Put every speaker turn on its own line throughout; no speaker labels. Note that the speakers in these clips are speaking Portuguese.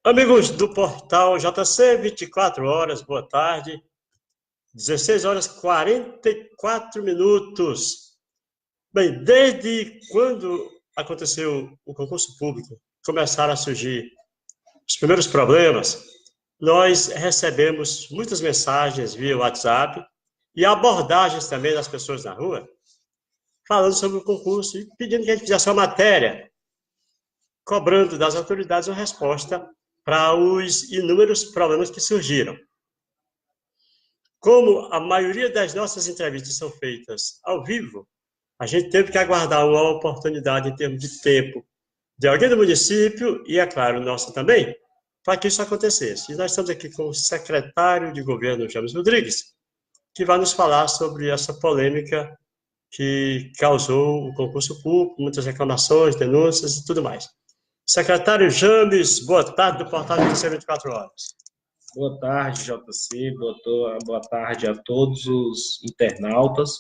Amigos do portal JC, 24 horas, boa tarde, 16 horas 44 minutos. Bem, desde quando aconteceu o concurso público, começaram a surgir os primeiros problemas, nós recebemos muitas mensagens via WhatsApp e abordagens também das pessoas na rua, falando sobre o concurso e pedindo que a gente fizesse uma matéria, cobrando das autoridades uma resposta para os inúmeros problemas que surgiram. Como a maioria das nossas entrevistas são feitas ao vivo, a gente teve que aguardar uma oportunidade em termos de tempo de alguém do município e, é claro, nossa também, para que isso acontecesse. E nós estamos aqui com o secretário de governo, James Rodrigues, que vai nos falar sobre essa polêmica que causou o concurso público, muitas reclamações, denúncias e tudo mais. Secretário James, boa tarde do portal JC 24 horas.
Boa tarde, JC, boa tarde a todos os internautas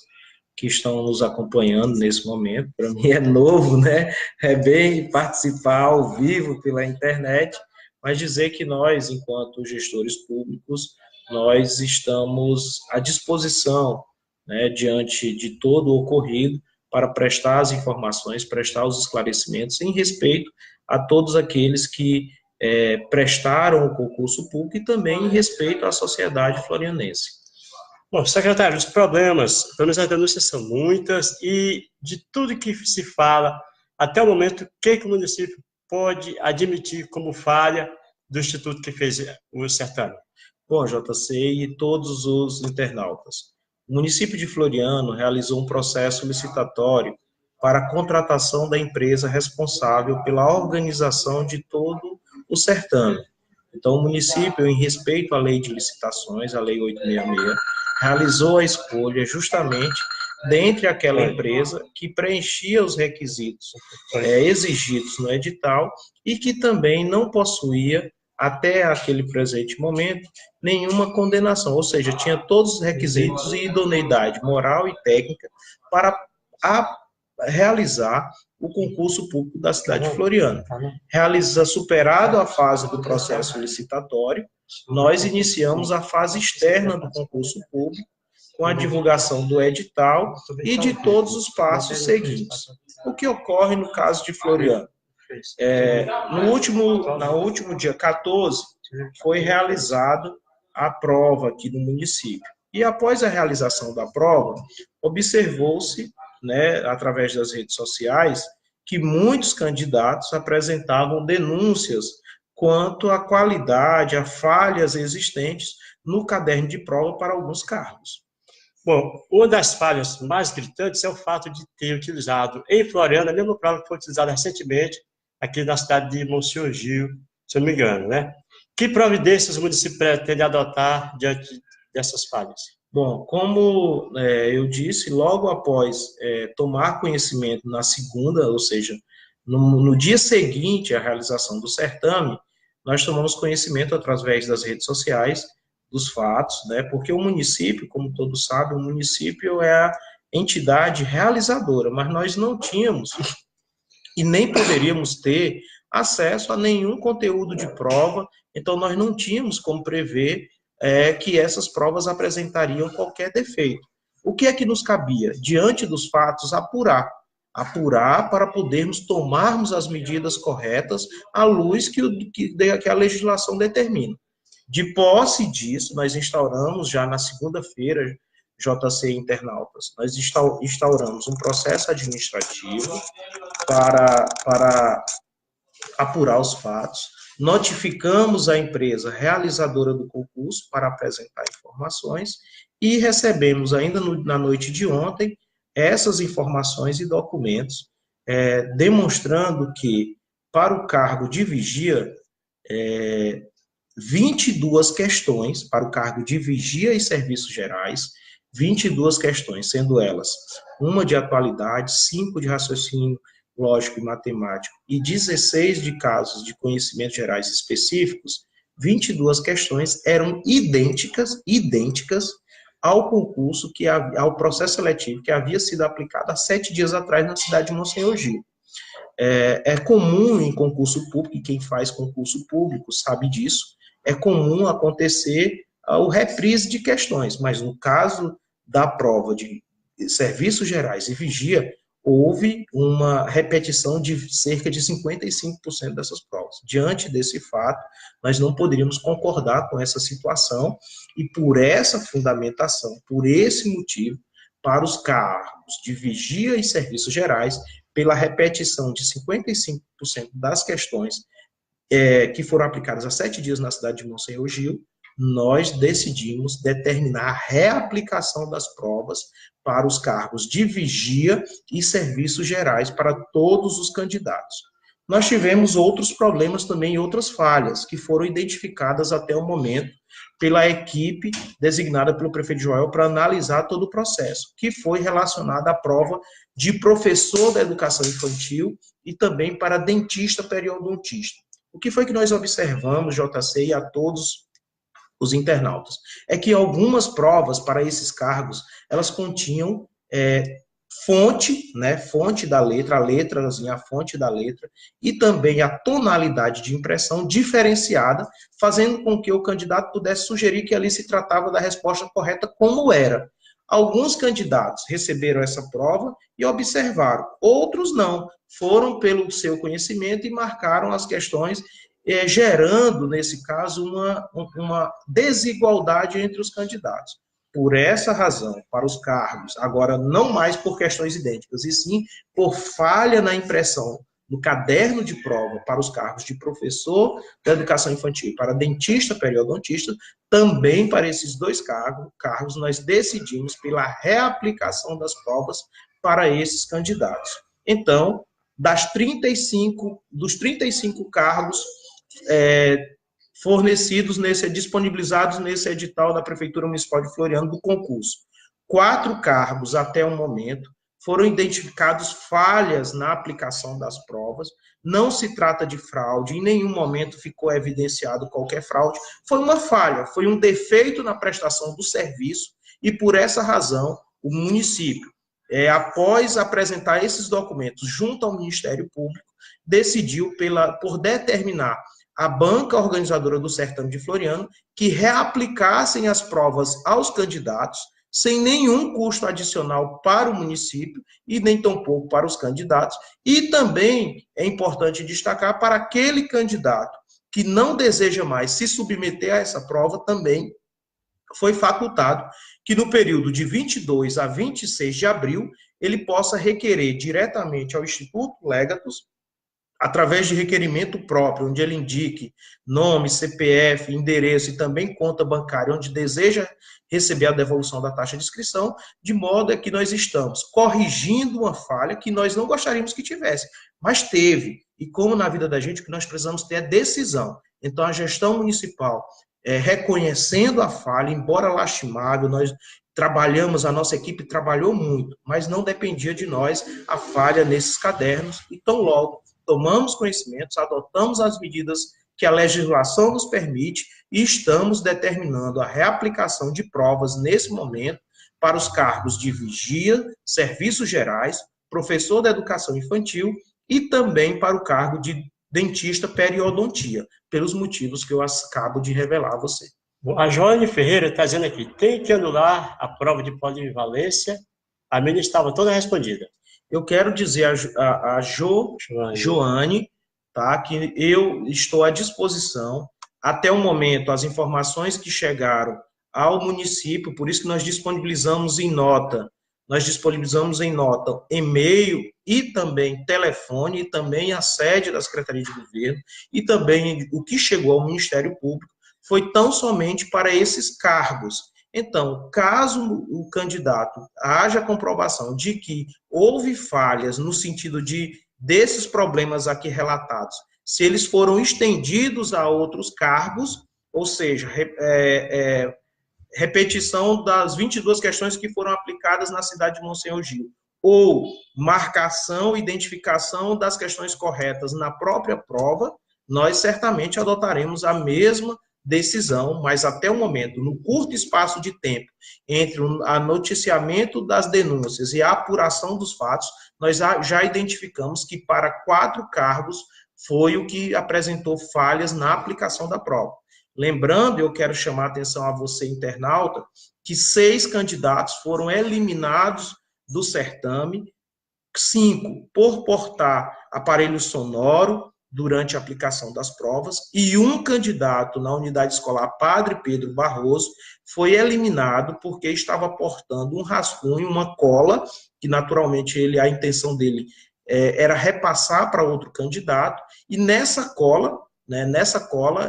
que estão nos acompanhando nesse momento. Para mim é novo, né? É bem participar ao vivo pela internet, mas dizer que nós, enquanto gestores públicos, nós estamos à disposição, né, diante de todo o ocorrido, para prestar as informações, prestar os esclarecimentos em respeito a todos aqueles que prestaram o concurso público e também em respeito à sociedade florianense.
Bom, secretário, os problemas, pelo menos as denúncias são muitas e de tudo que se fala, até o momento, o que o município pode admitir como falha do instituto que fez o certame?
Bom, JC e todos os internautas, o município de Floriano realizou um processo licitatório para a contratação da empresa responsável pela organização de todo o certame. Então, o município, em respeito à lei de licitações, a lei 866, realizou a escolha justamente dentre aquela empresa que preenchia os requisitos exigidos no edital e que também não possuía, até aquele presente momento, nenhuma condenação, ou seja, tinha todos os requisitos e idoneidade moral e técnica para realizar o concurso público da cidade de Floriano. Superado a fase do processo licitatório, nós iniciamos a fase externa do concurso público, com a divulgação do edital e de todos os passos seguintes. O que ocorre no caso de Floriano? No último dia 14, foi realizado a prova aqui no município. E após a realização da prova, observou-se, né, através das redes sociais, que muitos candidatos apresentavam denúncias quanto à qualidade, a falhas existentes no caderno de prova para alguns cargos.
Bom, uma das falhas mais gritantes é o fato de ter utilizado em Floriano a mesma prova que foi utilizada recentemente aqui na cidade de Monsenhor Gil, se eu não me engano, né? Que providências o município pretende adotar diante dessas falhas?
Bom, como eu disse, logo após tomar conhecimento na segunda, ou seja, no dia seguinte à realização do certame, nós tomamos conhecimento através das redes sociais dos fatos, né? Porque o município, como todos sabem, o município é a entidade realizadora, mas nós não tínhamos e nem poderíamos ter acesso a nenhum conteúdo de prova, então nós não tínhamos como prever que essas provas apresentariam qualquer defeito. O que é que nos cabia? Diante dos fatos, apurar para podermos tomarmos as medidas corretas à luz que a legislação determina. De posse disso, nós instauramos já na segunda-feira, JC Internautas, nós instauramos um processo administrativo para apurar os fatos, notificamos a empresa realizadora do concurso para apresentar informações e recebemos ainda na noite de ontem essas informações e documentos demonstrando que para o cargo de vigia, 22 questões para o cargo de vigia e serviços gerais, 22 questões, sendo elas uma de atualidade, 5 de raciocínio lógico e matemático e 16 de casos de conhecimentos gerais específicos, 22 questões eram idênticas ao concurso, ao processo seletivo que havia sido aplicado há 7 dias atrás na cidade de Monsenhor Gil. É comum em concurso público, e quem faz concurso público sabe disso, é comum acontecer o reprise de questões, mas no caso da prova de serviços gerais e vigia, houve uma repetição de cerca de 55% dessas provas. Diante desse fato, nós não poderíamos concordar com essa situação, e por essa fundamentação, por esse motivo, para os cargos de vigia e serviços gerais, pela repetição de 55% das questões que foram aplicadas há 7 dias na cidade de Monsenhor Gil, nós decidimos determinar a reaplicação das provas para os cargos de vigia e serviços gerais para todos os candidatos. Nós tivemos outros problemas também, outras falhas, que foram identificadas até o momento pela equipe designada pelo prefeito Joel para analisar todo o processo, que foi relacionada à prova de professor da educação infantil e também para dentista periodontista. O que foi que nós observamos, JC, e a todos os internautas? É que algumas provas para esses cargos, elas continham fonte, né, fonte da letra, a letrazinha, a fonte da letra, e também a tonalidade de impressão diferenciada, fazendo com que o candidato pudesse sugerir que ali se tratava da resposta correta como era. Alguns candidatos receberam essa prova e observaram, outros não, foram pelo seu conhecimento e marcaram as questões, gerando, nesse caso, uma desigualdade entre os candidatos. Por essa razão, para os cargos, agora não mais por questões idênticas, e sim por falha na impressão no caderno de prova para os cargos de professor da educação infantil e para dentista periodontista, também para esses dois cargos, nós decidimos pela reaplicação das provas para esses candidatos. Então, dos 35 cargos disponibilizados nesse edital da Prefeitura Municipal de Floriano do concurso, 4 cargos até o momento foram identificados falhas na aplicação das provas. Não se trata de fraude, em nenhum momento ficou evidenciado qualquer fraude. Foi uma falha, foi um defeito na prestação do serviço, e por essa razão o município, após apresentar esses documentos junto ao Ministério Público, decidiu por determinar a banca organizadora do Certame de Floriano que reaplicassem as provas aos candidatos sem nenhum custo adicional para o município e nem tampouco para os candidatos. E também é importante destacar para aquele candidato que não deseja mais se submeter a essa prova, também foi facultado que no período de 22 a 26 de abril ele possa requerer diretamente ao Instituto Legatus, através de requerimento próprio, onde ele indique nome, CPF, endereço e também conta bancária, onde deseja receber a devolução da taxa de inscrição, de modo que nós estamos corrigindo uma falha que nós não gostaríamos que tivesse, mas teve. E como na vida da gente, o que nós precisamos ter é decisão. Então, a gestão municipal, reconhecendo a falha, embora lastimável, a nossa equipe trabalhou muito, mas não dependia de nós a falha nesses cadernos, e tão logo tomamos conhecimentos, adotamos as medidas que a legislação nos permite e estamos determinando a reaplicação de provas nesse momento para os cargos de vigia, serviços gerais, professor da educação infantil e também para o cargo de dentista periodontia, pelos motivos que eu acabo de revelar a você.
A Joane Ferreira está dizendo aqui, tem que anular a prova de polivalência, a minha estava toda respondida.
Eu quero dizer a Joane, tá, que eu estou à disposição. Até o momento, as informações que chegaram ao município, por isso que nós disponibilizamos em nota e-mail e também telefone, e também a sede da Secretaria de Governo, e também o que chegou ao Ministério Público foi tão somente para esses cargos. Então, caso o candidato haja comprovação de que houve falhas no sentido desses problemas aqui relatados, se eles foram estendidos a outros cargos, ou seja, repetição das 22 questões que foram aplicadas na cidade de Monsenhor Gil, ou marcação, identificação das questões corretas na própria prova, nós certamente adotaremos a mesma decisão, mas até o momento, no curto espaço de tempo entre o noticiamento das denúncias e a apuração dos fatos, nós já identificamos que para 4 cargos foi o que apresentou falhas na aplicação da prova. Lembrando, eu quero chamar a atenção a você, internauta, que 6 candidatos foram eliminados do certame, 5 por portar aparelho sonoro durante a aplicação das provas, e um candidato na unidade escolar Padre Pedro Barroso foi eliminado porque estava portando um rascunho, uma cola, que naturalmente a intenção dele era repassar para outro candidato, e nessa cola,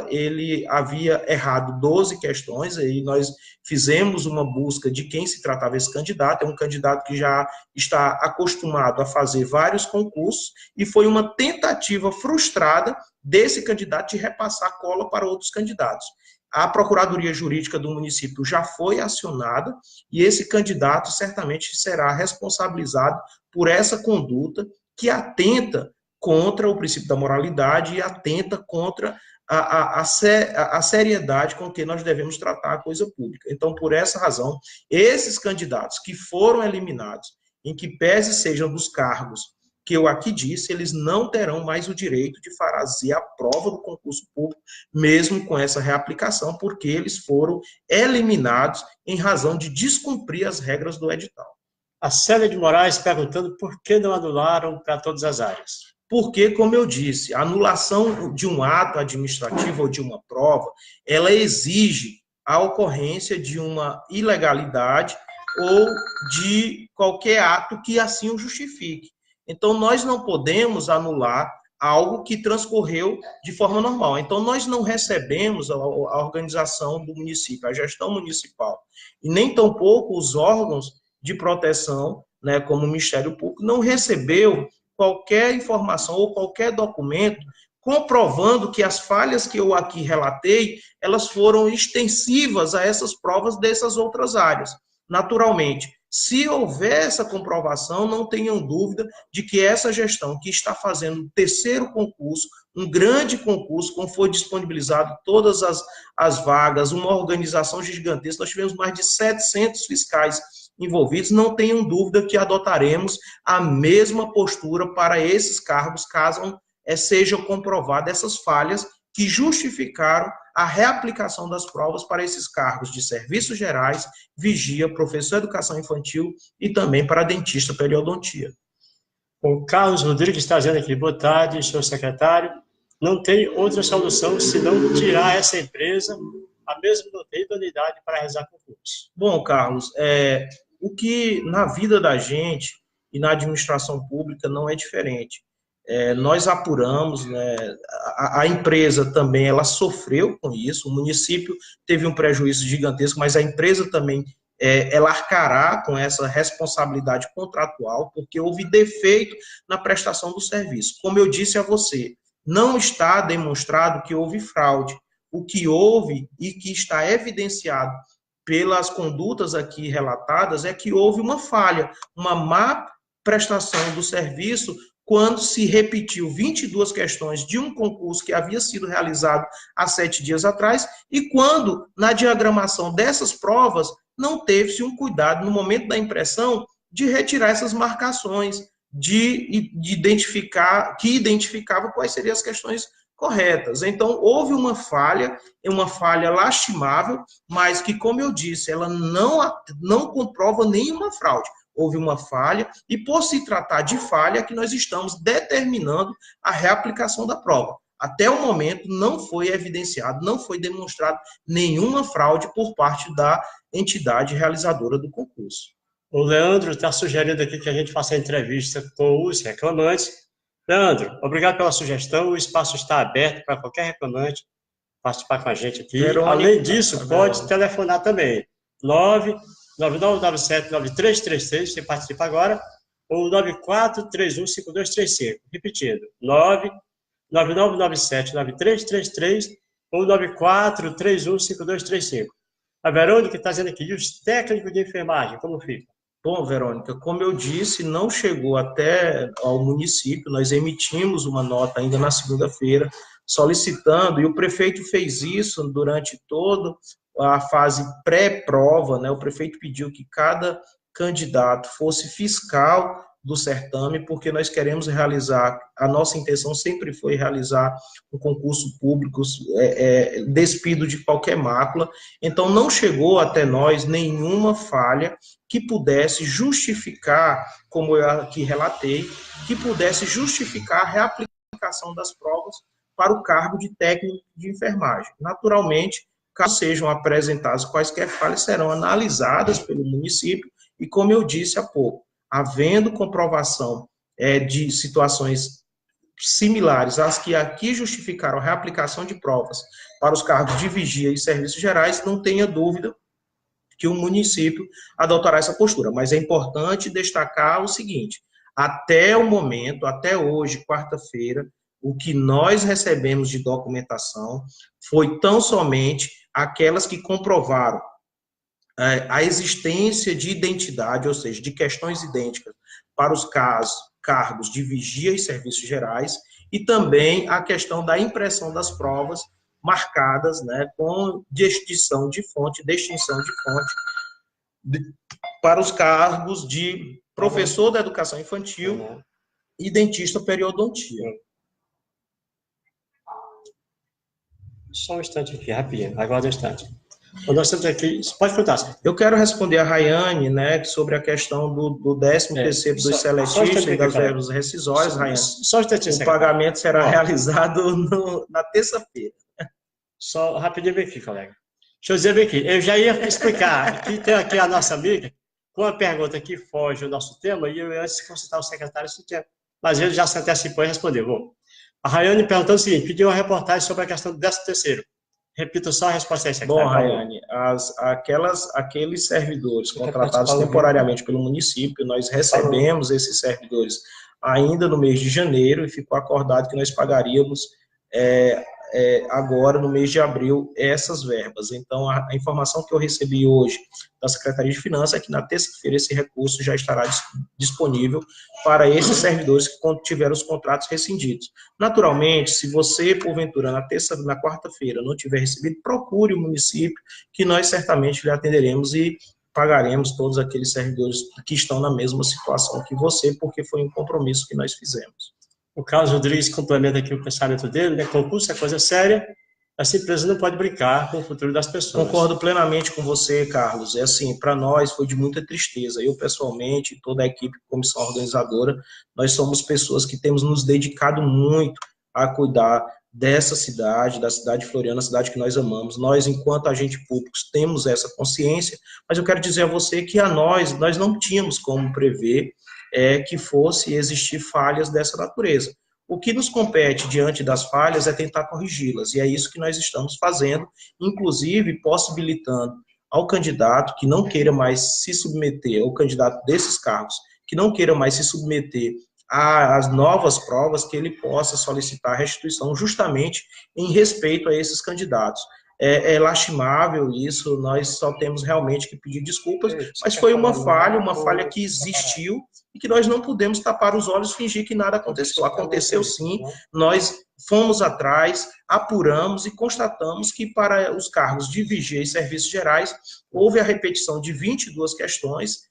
ele havia errado 12 questões, aí nós fizemos uma busca de quem se tratava esse candidato, é um candidato que já está acostumado a fazer vários concursos, e foi uma tentativa frustrada desse candidato de repassar a cola para outros candidatos. A Procuradoria Jurídica do município já foi acionada, e esse candidato certamente será responsabilizado por essa conduta que atenta contra o princípio da moralidade e atenta contra a seriedade com que nós devemos tratar a coisa pública. Então, por essa razão, esses candidatos que foram eliminados, em que pese sejam dos cargos que eu aqui disse, eles não terão mais o direito de fazer a prova do concurso público, mesmo com essa reaplicação, porque eles foram eliminados em razão de descumprir as regras do edital.
A Célia de Moraes perguntando por que não anularam para todas as áreas.
Porque, como eu disse, a anulação de um ato administrativo ou de uma prova, ela exige a ocorrência de uma ilegalidade ou de qualquer ato que assim o justifique. Então, nós não podemos anular algo que transcorreu de forma normal. Então, nós não recebemos a organização do município, a gestão municipal, e nem tampouco os órgãos de proteção, como o Ministério Público, não recebeu qualquer informação ou qualquer documento comprovando que as falhas que eu aqui relatei, elas foram extensivas a essas provas dessas outras áreas. Naturalmente, se houver essa comprovação, não tenham dúvida de que essa gestão que está fazendo o 3º concurso, um grande concurso, como foi disponibilizado todas as vagas, uma organização gigantesca, nós tivemos mais de 700 fiscais envolvidos, não tenham dúvida que adotaremos a mesma postura para esses cargos, caso sejam comprovadas essas falhas que justificaram a reaplicação das provas para esses cargos de serviços gerais, vigia, professor de educação infantil e também para dentista periodontia.
O Carlos Rodrigues está dizendo aqui, boa tarde, senhor secretário, não tem outra solução senão tirar essa empresa, a mesma não tem idoneidade para realizar concurso.
Bom, Carlos, o que na vida da gente e na administração pública não é diferente. Nós apuramos, a empresa também ela sofreu com isso, o município teve um prejuízo gigantesco, mas a empresa também ela arcará com essa responsabilidade contratual, porque houve defeito na prestação do serviço. Como eu disse a você, não está demonstrado que houve fraude. O que houve e que está evidenciado pelas condutas aqui relatadas é que houve uma falha, uma má prestação do serviço, quando se repetiu 22 questões de um concurso que havia sido realizado há 7 dias atrás, e quando, na diagramação dessas provas, não teve-se um cuidado, no momento da impressão, de retirar essas marcações, de identificar, que identificava quais seriam as questões corretas. Então, houve uma falha lastimável, mas que, como eu disse, ela não comprova nenhuma fraude. Houve uma falha, e por se tratar de falha, que nós estamos determinando a reaplicação da prova. Até o momento, não foi evidenciado, não foi demonstrado nenhuma fraude por parte da entidade realizadora do concurso.
O Leandro está sugerindo aqui que a gente faça a entrevista com os reclamantes. Leandro, obrigado pela sugestão, o espaço está aberto para qualquer reclamante participar com a gente aqui. Verônica, além disso, pode telefonar também. 9997-9333, você participa agora, ou 94315235. Repetindo, 9997-9333 ou 94315235. A Verônica está dizendo aqui, e os técnicos de enfermagem, como fica?
Bom, Verônica, como eu disse, não chegou até ao município, nós emitimos uma nota ainda na segunda-feira, solicitando, e o prefeito fez isso durante toda a fase pré-prova, né? O prefeito pediu que cada candidato fosse fiscal do certame, porque nós queremos realizar, a nossa intenção sempre foi realizar um concurso público despido de qualquer mácula, então não chegou até nós nenhuma falha que pudesse justificar, como eu aqui relatei, que pudesse justificar a reaplicação das provas para o cargo de técnico de enfermagem. Naturalmente, caso sejam apresentadas quaisquer falhas, serão analisadas pelo município e, como eu disse há pouco, havendo comprovação de situações similares às que aqui justificaram a reaplicação de provas para os cargos de vigia e serviços gerais, não tenha dúvida que o município adotará essa postura. Mas é importante destacar o seguinte, até o momento, até hoje, quarta-feira, o que nós recebemos de documentação foi tão somente aquelas que comprovaram a existência de identidade, ou seja, de questões idênticas para os cargos de vigia e serviços gerais, e também a questão da impressão das provas marcadas, né, com distinção de fonte, para os cargos de professor da educação infantil e dentista periodontia.
Só um instante aqui, rapidinho, aguarda um instante. Nós temos aqui, pode contar. Senhor.
Eu quero responder a Rayane, né, sobre a questão do 13º dos seletistas e das verbas rescisórias, Rayane.
Só um instantinho.
O pagamento será realizado na terça-feira.
Só rapidinho bem aqui, colega. Deixa eu dizer bem aqui. Eu já ia explicar que tem aqui a nossa amiga com uma pergunta que foge do nosso tema e eu antes de consultar o secretário, mas ele já se antecipou e respondeu. Bom, a Rayane perguntou o seguinte, pediu uma reportagem sobre a questão do 13º. Repita só a resposta aí, secretário.
Bom, Rayane, aqueles servidores contratados temporariamente pelo município, nós recebemos esses servidores ainda no mês de janeiro e ficou acordado que nós pagaríamos agora, no mês de abril, essas verbas. Então, a informação que eu recebi hoje da Secretaria de Finanças é que na terça-feira esse recurso já estará disponível para esses servidores que tiveram os contratos rescindidos. Naturalmente, se você, porventura, na quarta-feira não tiver recebido, procure o município, que nós certamente lhe atenderemos e pagaremos todos aqueles servidores que estão na mesma situação que você, porque foi um compromisso que nós fizemos.
O Carlos Rodrigues complementa aqui o pensamento dele, né? Concurso é coisa séria, essa empresa não pode brincar com o futuro das pessoas.
Concordo plenamente com você, Carlos. É assim, para nós foi de muita tristeza. Eu, pessoalmente, toda a equipe, comissão organizadora, nós somos pessoas que temos nos dedicado muito a cuidar dessa cidade, da cidade de Floriana, a cidade que nós amamos. Nós, enquanto agentes públicos, temos essa consciência, mas eu quero dizer a você que nós não tínhamos como prever que fosse existir falhas dessa natureza. O que nos compete diante das falhas é tentar corrigi-las, e é isso que nós estamos fazendo, inclusive possibilitando ao candidato que não queira mais se submeter, ao candidato desses cargos, que não queira mais se submeter às novas provas, que ele possa solicitar a restituição justamente em respeito a esses candidatos. É lastimável isso, nós só temos realmente que pedir desculpas, mas foi uma falha que existiu e que nós não podemos tapar os olhos e fingir que nada aconteceu. Aconteceu sim, nós fomos atrás, apuramos e constatamos que para os cargos de vigia e serviços gerais houve a repetição de 22 questões,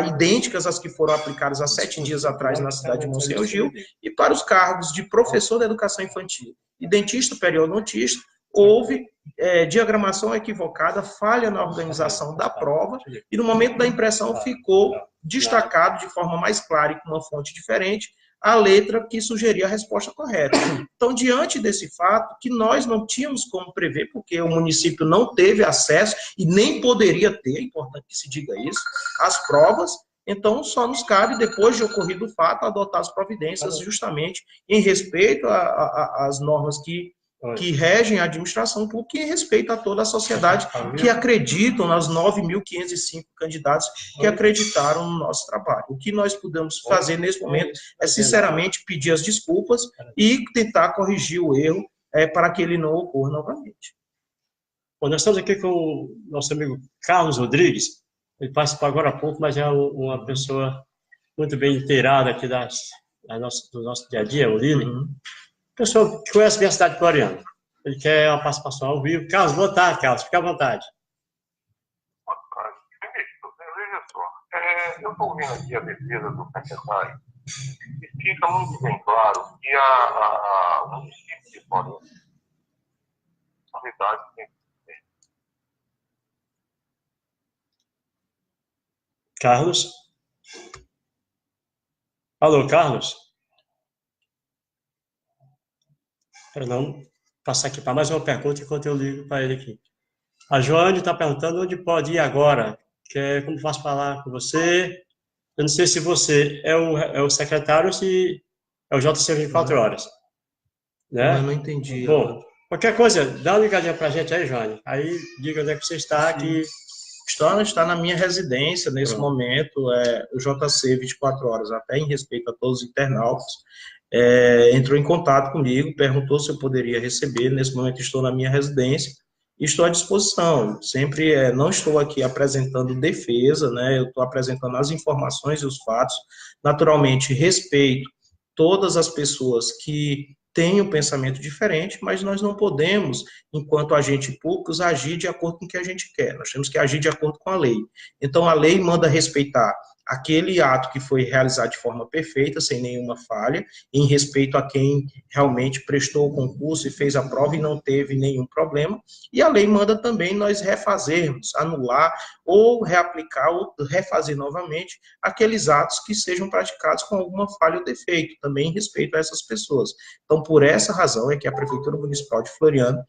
idênticas às que foram aplicadas há 7 dias atrás na cidade de Monsenhor Gil, e para os cargos de professor da educação infantil e dentista periodontista, houve diagramação equivocada, falha na organização da prova, e no momento da impressão ficou destacado de forma mais clara e com uma fonte diferente a letra que sugeria a resposta correta. Então, diante desse fato, que nós não tínhamos como prever, porque o município não teve acesso e nem poderia ter, é importante que se diga isso, as provas, então só nos cabe, depois de ocorrido o fato, adotar as providências justamente em respeito às normas que regem a administração pública e em respeito a toda a sociedade que acreditam nas 9.505 candidatos que acreditaram no nosso trabalho. O que nós podemos fazer nesse momento é, sinceramente, pedir as desculpas e tentar corrigir o erro para que ele não ocorra novamente.
Bom, nós estamos aqui com o nosso amigo Carlos Rodrigues, ele participou agora há pouco, mas é uma pessoa muito bem inteirada aqui do nosso dia a dia, o Lili. pessoa que conhece bem a cidade de Floriano. Ele quer uma participação ao vivo. Carlos, boa tarde, Carlos. Fica à vontade.
Boa tarde. Ministro, veja só. Eu estou ouvindo aqui a defesa do secretário e fica muito bem claro que o município de Floriano, na verdade, tem.
Carlos? Alô, Carlos? Perdão, passar aqui para mais uma pergunta enquanto eu ligo para ele aqui. A Joane está perguntando onde pode ir agora. Como faço falar com você? Eu não sei se você é o secretário ou se é o JC 24 horas. Né?
Eu não entendi.
Bom, qualquer coisa, dá uma ligadinha para a gente aí, Joane. Aí diga onde é que você está aqui.
Está na minha residência nesse momento, o JC 24 horas, até em respeito a todos os internautas, entrou em contato comigo, perguntou se eu poderia receber. Nesse momento estou na minha residência e estou à disposição. Sempre não estou aqui apresentando defesa, né? Eu estou apresentando as informações e os fatos. Naturalmente, respeito todas as pessoas que têm um pensamento diferente, mas nós não podemos, enquanto agentes públicos, agir de acordo com o que a gente quer. Nós temos que agir de acordo com a lei. Então, a lei manda respeitar aquele ato que foi realizado de forma perfeita, sem nenhuma falha, em respeito a quem realmente prestou o concurso e fez a prova e não teve nenhum problema. E a lei manda também nós refazermos, anular ou reaplicar ou refazer novamente aqueles atos que sejam praticados com alguma falha ou defeito, também em respeito a essas pessoas. Então, por essa razão é que a Prefeitura Municipal de Floriano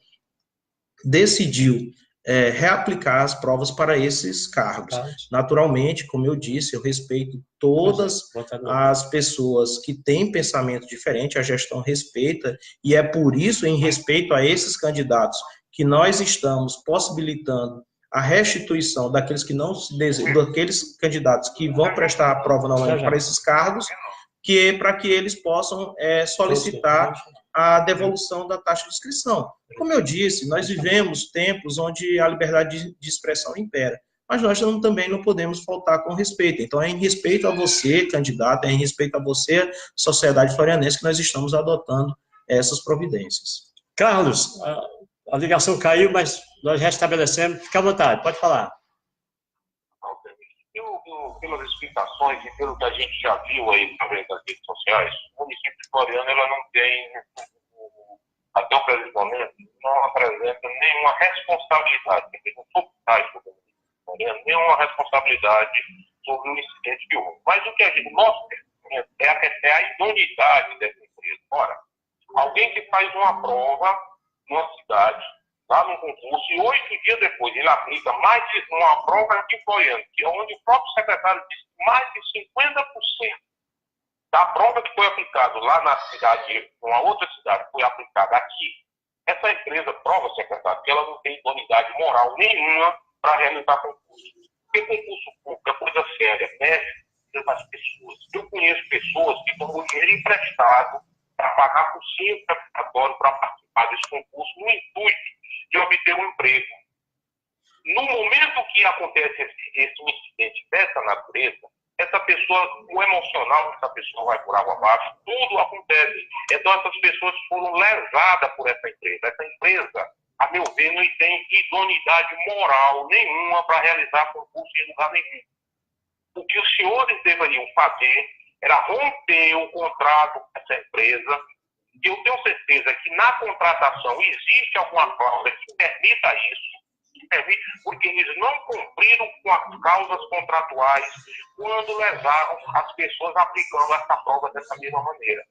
decidiu reaplicar as provas para esses cargos. Naturalmente, como eu disse, eu respeito todas as pessoas que têm pensamento diferente, a gestão respeita, e é por isso, em respeito a esses candidatos, que nós estamos possibilitando a restituição daqueles que não daqueles candidatos que vão prestar a prova novamente para esses cargos, para que eles possam solicitar a devolução da taxa de inscrição. Como eu disse, nós vivemos tempos onde a liberdade de expressão impera, mas nós também não podemos faltar com respeito. Então, é em respeito a você, candidato, é em respeito a você, sociedade florianense, que nós estamos adotando essas providências.
Carlos, a ligação caiu, mas nós restabelecemos. Fica à vontade, pode falar.
Pelas explicações e pelo que a gente já viu aí através das redes sociais, o município de Floriano ela não tem, até o presente momento, não apresenta nenhuma responsabilidade, não sou do município de Floriano, nenhuma responsabilidade sobre o incidente que houve. Mas o que a gente mostra é a idoneidade dessa empresa. Ora, alguém que faz uma prova numa cidade, lá no concurso, e 8 dias depois ele aplica mais de uma prova aqui em Floriano, que é onde o próprio secretário disse que mais de 50% da prova que foi aplicada lá na cidade, numa outra cidade, foi aplicada aqui. Essa empresa prova, secretário, que ela não tem idoneidade moral nenhuma para realizar concurso. Porque concurso público é coisa séria, mexe das pessoas. Eu conheço pessoas que tomam dinheiro emprestado para pagar por cursinho preparatório para participar desse concurso no intuito de obter um emprego. No momento que acontece esse incidente dessa natureza, essa pessoa, o emocional dessa pessoa vai por água abaixo, tudo acontece. Então essas pessoas foram lesadas por essa empresa. Essa empresa, a meu ver, não tem idoneidade moral nenhuma para realizar concurso em lugar nenhum. O que os senhores deveriam fazer era romper o contrato com essa empresa. E eu tenho certeza que na contratação existe alguma cláusula que permita isso, porque eles não cumpriram com as causas contratuais quando lesaram as pessoas aplicando essa prova dessa mesma maneira.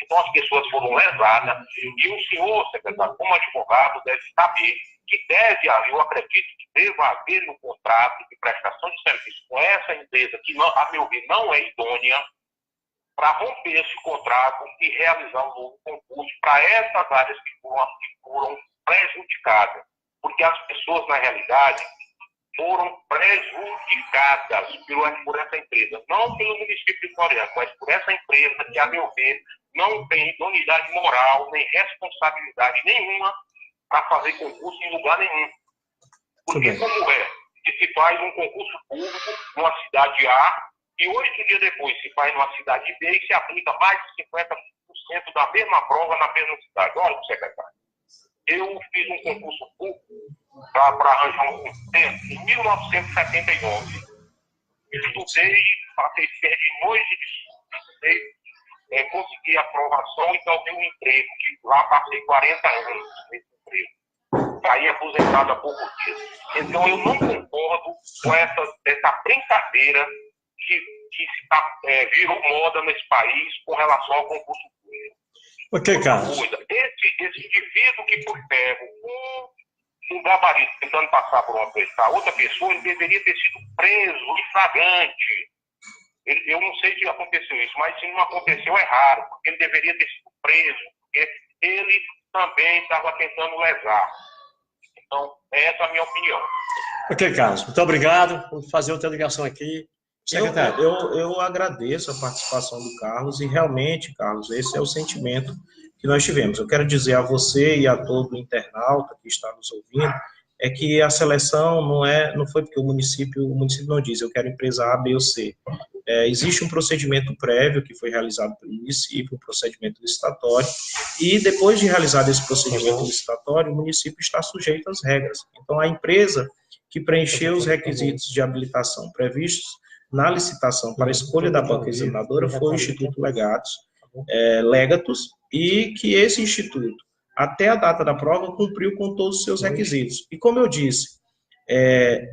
Então as pessoas foram lesadas e o senhor, secretário, como advogado, deve saber que deve haver, eu acredito que deva haver um contrato de prestação de serviço com essa empresa que, não, a meu ver, não é idônea, para romper esse contrato e realizar um novo concurso para essas áreas que foram prejudicadas. Porque as pessoas, na realidade, foram prejudicadas por essa empresa. Não pelo município de Floriano, mas por essa empresa que, a meu ver, não tem idoneidade moral, nem responsabilidade nenhuma para fazer concurso em lugar nenhum. Porque como é que se faz um concurso público numa cidade A, e 8 dias depois se faz numa cidade B e se aplica mais de 50% da mesma prova na mesma cidade. Olha, secretário, eu fiz um concurso público para arranjar um tempo em 1979. Estudei, passei férias de noite, estudei, consegui a aprovação e galguei um emprego, que lá passei 40 anos nesse emprego. Saí aposentado há pouco tempo. Então eu não concordo com essa brincadeira que virou moda nesse país com relação ao concurso público.
Ok, Carlos.
Esse indivíduo que foi pego com um gabarito tentando passar por outra pessoa, ele deveria ter sido preso em flagrante. Eu não sei se aconteceu isso, mas se não aconteceu é raro, porque ele deveria ter sido preso, porque ele também estava tentando lesar. Então, essa é a minha opinião.
Ok, Carlos, muito obrigado. Vamos fazer outra ligação aqui. Secretário.
Eu agradeço a participação do Carlos e realmente, Carlos, esse é o sentimento que nós tivemos. Eu quero dizer a você e a todo internauta que está nos ouvindo, é que a seleção não foi porque o município não diz, eu quero empresa A, B ou C. Existe um procedimento prévio que foi realizado pelo município, um procedimento licitatório, e depois de realizado esse procedimento licitatório, o município está sujeito às regras. Então, a empresa que preencheu os requisitos de habilitação previstos na licitação para a escolha da banca examinadora foi o Instituto Legatus, e que esse instituto, até a data da prova, cumpriu com todos os seus requisitos. E como eu disse,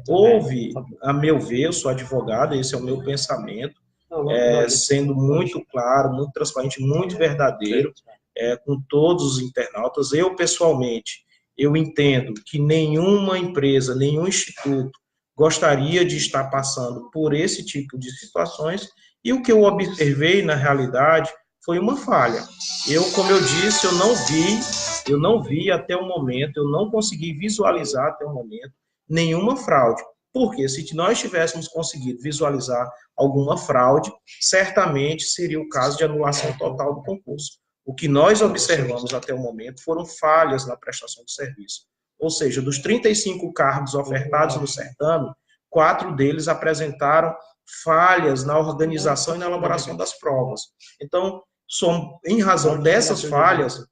houve, a meu ver, eu sou advogado, esse é o meu pensamento, sendo muito claro, muito transparente, muito verdadeiro, com todos os internautas. Eu, pessoalmente, eu entendo que nenhuma empresa, nenhum instituto gostaria de estar passando por esse tipo de situações, e o que eu observei, na realidade, foi uma falha. Como eu disse, eu não vi até o momento, eu não consegui visualizar até o momento nenhuma fraude. Porque se nós tivéssemos conseguido visualizar alguma fraude, certamente seria o caso de anulação total do concurso. O que nós observamos até o momento foram falhas na prestação de serviço. Ou seja, dos 35 cargos ofertados no certame, 4 deles apresentaram falhas na organização e na elaboração das provas. Então, em razão dessas falhas,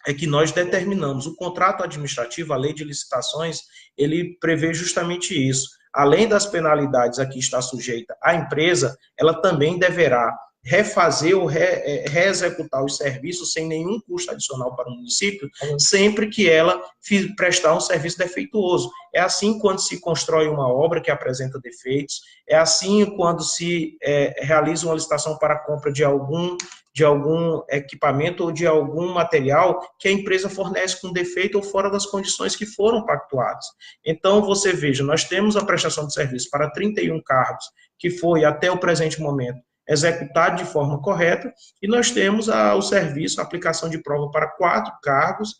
é que nós determinamos o contrato administrativo, a lei de licitações, ele prevê justamente isso. Além das penalidades a que está sujeita a empresa, ela também deverá refazer ou reexecutar os serviços sem nenhum custo adicional para o município, sempre que ela prestar um serviço defeituoso. É assim quando se constrói uma obra que apresenta defeitos, é assim quando se realiza uma licitação para a compra de algum equipamento ou de algum material que a empresa fornece com defeito ou fora das condições que foram pactuadas. Então, você veja, nós temos a prestação de serviço para 31 cargos, que foi, até o presente momento, executado de forma correta, e nós temos o serviço, a aplicação de prova para 4 cargos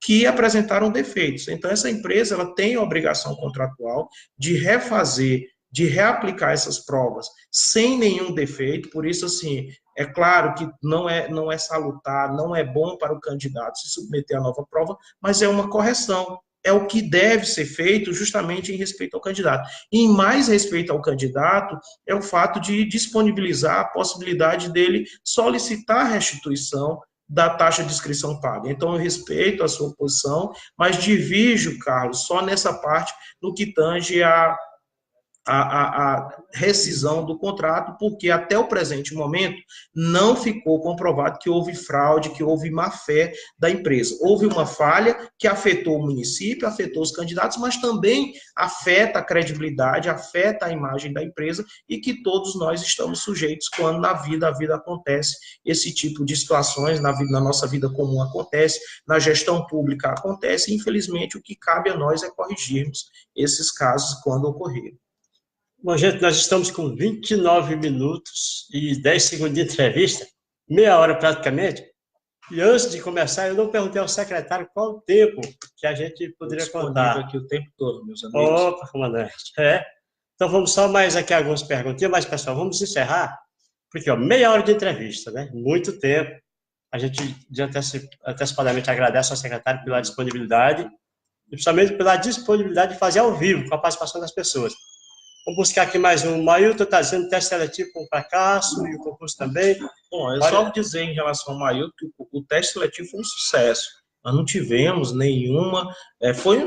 que apresentaram defeitos. Então, essa empresa ela tem a obrigação contratual de refazer, de reaplicar essas provas sem nenhum defeito. Por isso, assim, é claro que não é salutar, não é bom para o candidato se submeter à nova prova, mas é uma correção. É o que deve ser feito justamente em respeito ao candidato. E em mais respeito ao candidato, é o fato de disponibilizar a possibilidade dele solicitar a restituição da taxa de inscrição paga. Então, eu respeito a sua posição, mas divido, Carlos, só nessa parte no que tange a rescisão do contrato, porque até o presente momento não ficou comprovado que houve fraude, que houve má-fé da empresa. Houve uma falha que afetou o município, afetou os candidatos, mas também afeta a credibilidade, afeta a imagem da empresa, e que todos nós estamos sujeitos quando a vida acontece esse tipo de situações, na nossa vida comum acontece, na gestão pública acontece, e infelizmente o que cabe a nós é corrigirmos esses casos quando ocorrerem.
Bom, gente, nós estamos com 29 minutos e 10 segundos de entrevista, meia hora praticamente, e antes de começar, eu não perguntei ao secretário qual o tempo que a gente poderia contar.
Aqui o tempo todo, meus amigos.
Opa, comandante. Então, vamos só mais aqui algumas perguntinhas, mas, pessoal, vamos encerrar, porque, meia hora de entrevista, né? Muito tempo. A gente, antecipadamente, agradece ao secretário pela disponibilidade, e principalmente pela disponibilidade de fazer ao vivo, com a participação das pessoas. Vou buscar aqui mais um. O Mailton está dizendo teste seletivo com fracasso e o concurso também.
Bom, é só dizer em relação ao Mailton que o teste seletivo foi um sucesso. Nós não tivemos nenhuma...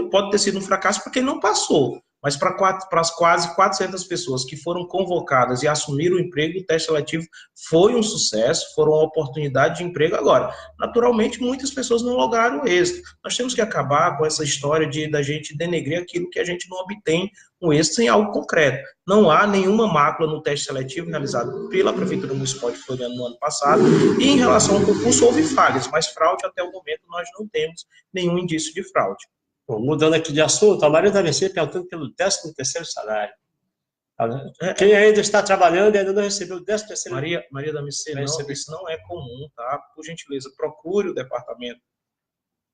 pode ter sido um fracasso para quem não passou, mas para as quase 400 pessoas que foram convocadas e assumiram o emprego, o teste seletivo foi um sucesso, foram uma oportunidade de emprego. Agora, naturalmente, muitas pessoas não lograram êxito. Nós temos que acabar com essa história da gente denegrir aquilo que a gente não obtém um êxito em algo concreto. Não há nenhuma mácula no teste seletivo realizado pela Prefeitura Municipal de Floriano no ano passado, e em relação ao concurso houve falhas, mas fraude até o momento nós não temos nenhum indício de fraude.
Bom, mudando aqui de assunto, a Maria da VC perguntando pelo 13º salário. Quem ainda está trabalhando e ainda não recebeu o 13º.
Maria da VC, não, isso não é comum, tá? Por gentileza, procure o departamento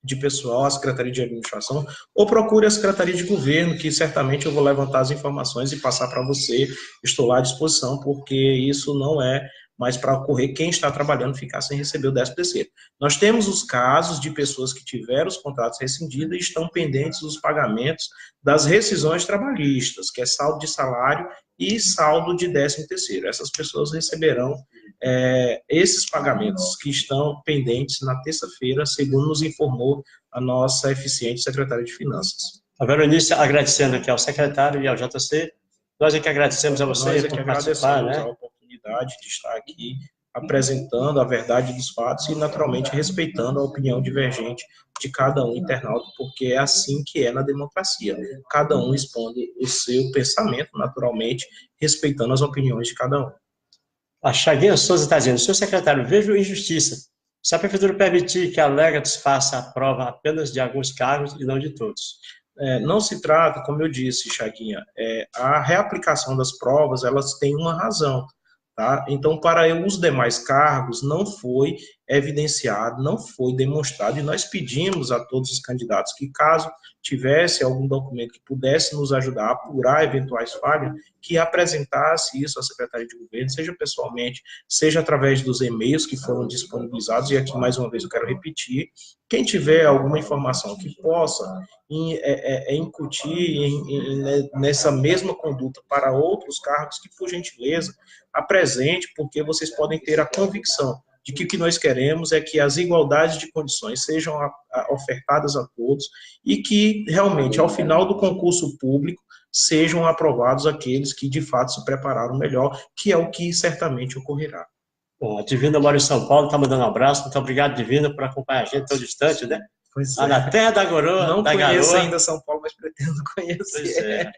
de pessoal, a Secretaria de Administração, ou procure a Secretaria de Governo, que certamente eu vou levantar as informações e passar para você. Estou lá à disposição, porque isso não é mais para ocorrer quem está trabalhando ficar sem receber o 13º. Nós temos os casos de pessoas que tiveram os contratos rescindidos e estão pendentes dos pagamentos das rescisões trabalhistas, que é saldo de salário e saldo de 13º. Essas pessoas receberão esses pagamentos que estão pendentes na terça-feira, segundo nos informou a nossa eficiente secretária de Finanças.
A Veronice agradecendo aqui ao secretário e ao JC. Nós é que agradecemos a vocês por participar, né?
A oportunidade de estar aqui apresentando a verdade dos fatos e, naturalmente, respeitando a opinião divergente de cada um internauta, porque é assim que é na democracia. Cada um expondo o seu pensamento, naturalmente, respeitando as opiniões de cada um.
A Chaguinha Souza está dizendo, senhor secretário, vejo injustiça. Se a Prefeitura permitir que a Legatus faça a prova apenas de alguns cargos e não de todos.
Não se trata, como eu disse, Chaguinha, a reaplicação das provas, elas têm uma razão. Tá? Então, para os demais cargos, não foi evidenciado, não foi demonstrado, e nós pedimos a todos os candidatos que, caso tivesse algum documento que pudesse nos ajudar a apurar eventuais falhas, que apresentasse isso à Secretaria de Governo, seja pessoalmente, seja através dos e-mails que foram disponibilizados, e aqui, mais uma vez, eu quero repetir, quem tiver alguma informação que possa incutir nessa mesma conduta para outros cargos, que, por gentileza, apresente, porque vocês podem ter a convicção de que o que nós queremos é que as igualdades de condições sejam ofertadas a todos e que, realmente, ao final do concurso público, sejam aprovados aqueles que, de fato, se prepararam melhor, que é o que certamente ocorrerá.
Bom, a Divina mora em São Paulo, está mandando um abraço. Muito obrigado, Divina, por acompanhar a gente tão distante, né? Lá na terra da Garoa.
Não conheço ainda São Paulo, mas pretendo conhecer.
Pois é.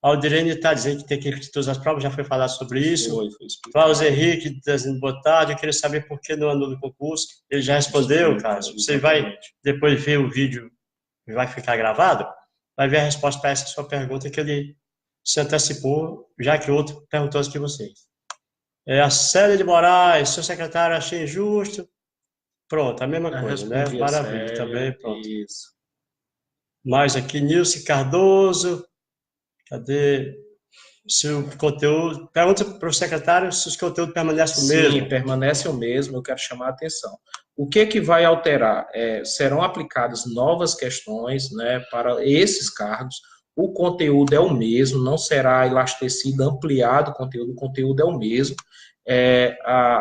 A Aldirene está dizendo que tem que repetir todas as provas, já foi falar sobre isso. Cláudio Henrique está dizendo boa tarde, eu queria saber por que não andou no concurso. Ele já respondeu, Carlos. Você vai depois ver o vídeo, vai ficar gravado, vai ver a resposta para essa sua pergunta que ele se antecipou, já que o outro perguntou isso que vocês. A Célia de Moraes, seu secretário, achei injusto. Pronto, a mesma coisa, né? Maravilha, também, pronto.
Isso.
Mais aqui, Nilce Cardoso. Cadê? Se o conteúdo... Pergunta para o secretário se os conteúdos permanecem o mesmo.
Sim, permanece o mesmo, eu quero chamar a atenção. O que vai alterar? Serão aplicadas novas questões, né, para esses cargos. O conteúdo é o mesmo, não será elastecido, ampliado o conteúdo é o mesmo.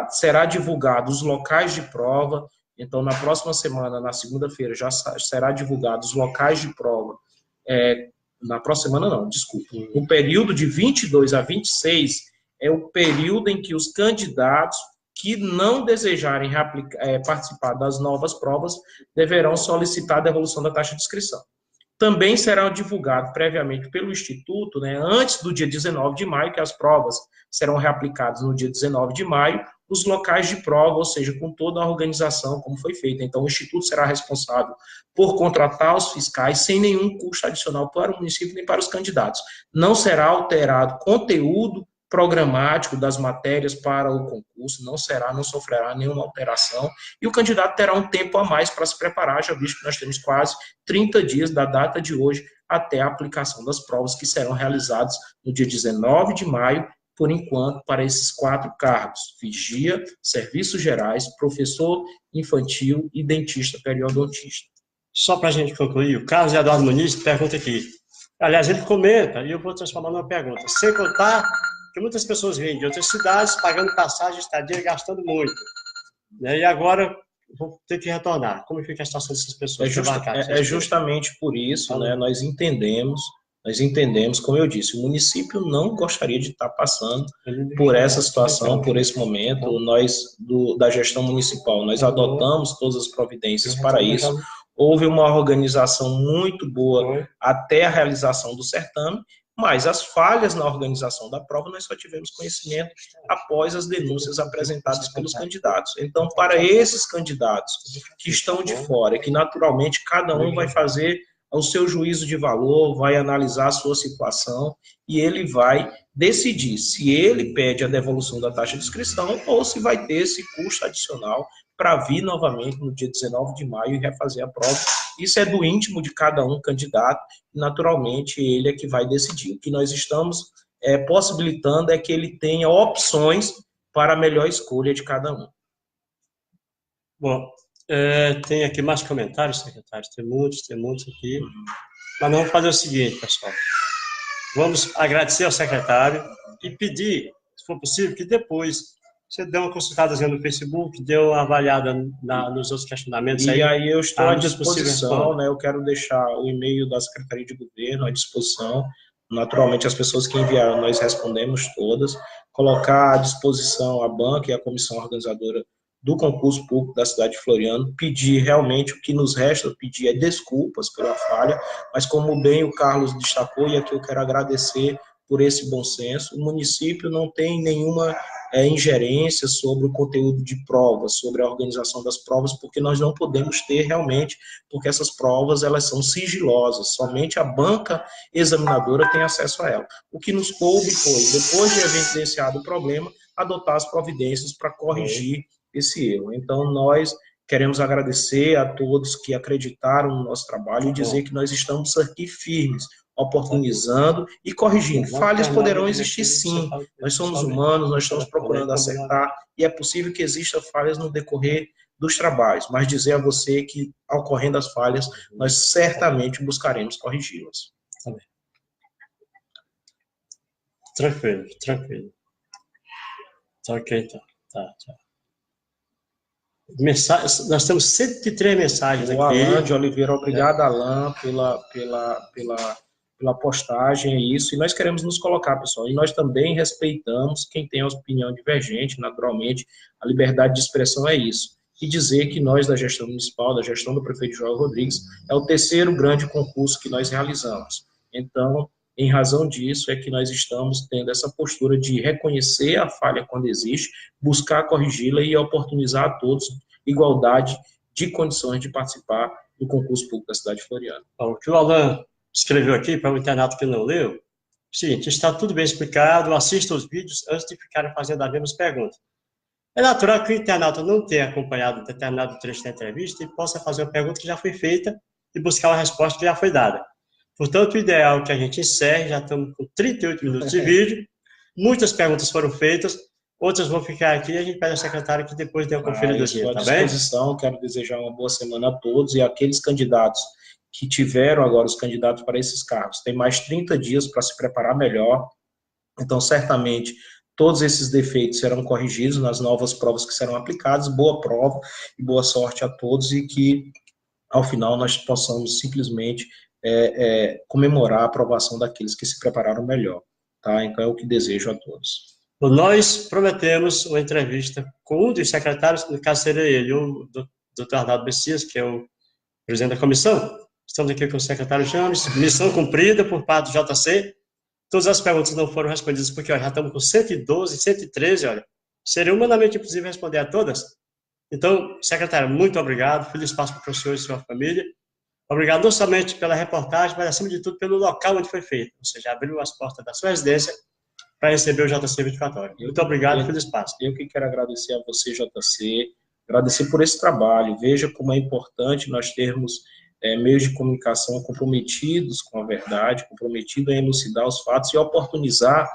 Será divulgado os locais de prova. Então, na próxima semana, na segunda-feira, já será divulgado os locais de prova. Na próxima semana não, desculpa. O período de 22 a 26 é o período em que os candidatos que não desejarem participar das novas provas deverão solicitar a devolução da taxa de inscrição. Também será divulgado previamente pelo Instituto, né, antes do dia 19 de maio, que as provas serão reaplicadas no dia 19 de maio, os locais de prova, ou seja, com toda a organização como foi feita. Então, o Instituto será responsável por contratar os fiscais sem nenhum custo adicional para o município nem para os candidatos. Não será alterado conteúdo programático das matérias para o concurso, não sofrerá nenhuma alteração, e o candidato terá um tempo a mais para se preparar, já visto que nós temos quase 30 dias da data de hoje até a aplicação das provas, que serão realizadas no dia 19 de maio, por enquanto, para esses 4 cargos: vigia, serviços gerais, professor infantil e dentista periodontista.
Só para a gente concluir, o Carlos Eduardo Muniz pergunta aqui, Aliás, ele comenta, e eu vou transformar numa pergunta, sem contar que muitas pessoas vêm de outras cidades, pagando passagem, estadia, gastando muito. Né? E agora vou ter que retornar. Como fica a situação dessas pessoas?
É justamente por isso, né, nós entendemos, como eu disse, o município não gostaria de estar passando por essa situação, por esse momento. Nós, da gestão municipal, nós adotamos todas as providências para isso. Houve uma organização muito boa até a realização do certame, mas as falhas na organização da prova nós só tivemos conhecimento após as denúncias apresentadas pelos candidatos. Então, para esses candidatos que estão de fora, que naturalmente cada um vai fazer o seu juízo de valor, vai analisar a sua situação e ele vai decidir se ele pede a devolução da taxa de inscrição ou se vai ter esse custo adicional para vir novamente no dia 19 de maio e refazer a prova. Isso é do íntimo de cada um candidato, e naturalmente ele é que vai decidir. O que nós estamos possibilitando é que ele tenha opções para a melhor escolha de cada um.
Bom, tem aqui mais comentários, secretário, tem muitos aqui. Mas vamos fazer o seguinte, pessoal. Vamos agradecer ao secretário e pedir, se for possível, que depois você dê uma consultadazinha no Facebook, dê uma avaliada nos outros questionamentos.
E aí eu estou à disposição, né? Eu quero deixar o e-mail da Secretaria de Governo à disposição. Naturalmente, as pessoas que enviaram, nós respondemos todas. Colocar à disposição a banca e a comissão organizadora do concurso público da cidade de Floriano, pedir realmente o que nos resta, pedir desculpas pela falha, mas como bem o Carlos destacou, e aqui eu quero agradecer por esse bom senso, o município não tem nenhuma ingerência sobre o conteúdo de provas, sobre a organização das provas, porque nós não podemos ter realmente, porque essas provas elas são sigilosas, somente a banca examinadora tem acesso a ela. O que nos coube foi, depois de evidenciado o problema, adotar as providências para corrigir esse erro. Então, nós queremos agradecer a todos que acreditaram no nosso trabalho e dizer que nós estamos aqui firmes, oportunizando e corrigindo. Falhas poderão existir sim, nós somos humanos, nós estamos procurando acertar e é possível que existam falhas no decorrer dos trabalhos, mas dizer a você que, ocorrendo as falhas, nós certamente buscaremos corrigi-las.
Tranquilo. Ok, então. Tá. Nós temos 103 mensagens aqui.
O Alan de Oliveira, obrigado, Alan, pela postagem, é isso, e nós queremos nos colocar, pessoal, e nós também respeitamos quem tem a opinião divergente, naturalmente, a liberdade de expressão é isso, e dizer que nós da gestão municipal, da gestão do prefeito João Rodrigues, é o terceiro grande concurso que nós realizamos, então, em razão disso, é que nós estamos tendo essa postura de reconhecer a falha quando existe, buscar corrigi-la e oportunizar a todos igualdade de condições de participar do concurso público da cidade de Floriano.
O que o Alan escreveu aqui, para o internato que não leu, seguinte, está tudo bem explicado, assista os vídeos antes de ficarem fazendo as mesmas perguntas. É natural que o internato não tenha acompanhado determinado trecho da entrevista e possa fazer uma pergunta que já foi feita e buscar uma resposta que já foi dada. Portanto, o ideal é que a gente encerre, já estamos com 38 minutos de vídeo, muitas perguntas foram feitas, outras vão ficar aqui e a gente pede ao secretário que depois dê uma conferidinha, tá bem? À
disposição, quero desejar uma boa semana a todos e aqueles candidatos que tiveram agora, os candidatos para esses cargos, tem mais 30 dias para se preparar melhor, então certamente todos esses defeitos serão corrigidos nas novas provas que serão aplicadas, boa prova e boa sorte a todos e que ao final nós possamos simplesmente comemorar a aprovação daqueles que se prepararam melhor, tá? Então é o que desejo a todos.
Nós prometemos uma entrevista com um dos secretários, no caso seria ele, o Dr. Arnaldo Messias, que é o presidente da comissão. Estamos aqui com o secretário James, missão cumprida por parte do JC. Todas as perguntas não foram respondidas, porque já estamos com 112, 113, olha. Seria humanamente impossível responder a todas. Então, secretário, muito obrigado. Feliz Páscoa para o senhor e sua família. Obrigado não somente pela reportagem, mas, acima de tudo, pelo local onde foi feito. Ou seja, abriu as portas da sua residência para receber o JC 24 horas. Muito obrigado e feliz Páscoa.
Eu que quero agradecer a você, JC, agradecer por esse trabalho. Veja como é importante nós termos meios de comunicação comprometidos com a verdade, comprometidos em elucidar os fatos e oportunizar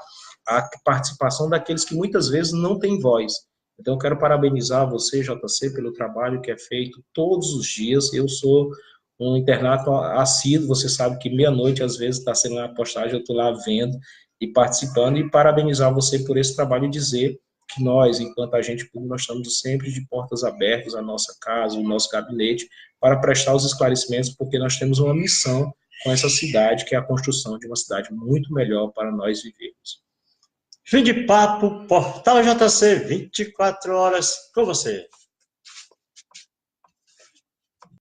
a participação daqueles que muitas vezes não têm voz. Então, eu quero parabenizar você, JC, pelo trabalho que é feito todos os dias. Eu sou um internato assíduo, você sabe que meia-noite, às vezes, está sendo uma postagem, eu estou lá vendo e participando, e parabenizar você por esse trabalho e dizer que nós, enquanto agente público, nós estamos sempre de portas abertas à nossa casa, ao nosso gabinete, para prestar os esclarecimentos, porque nós temos uma missão com essa cidade, que é a construção de uma cidade muito melhor para nós vivermos.
Fim de papo, Portal JC, 24 horas com você.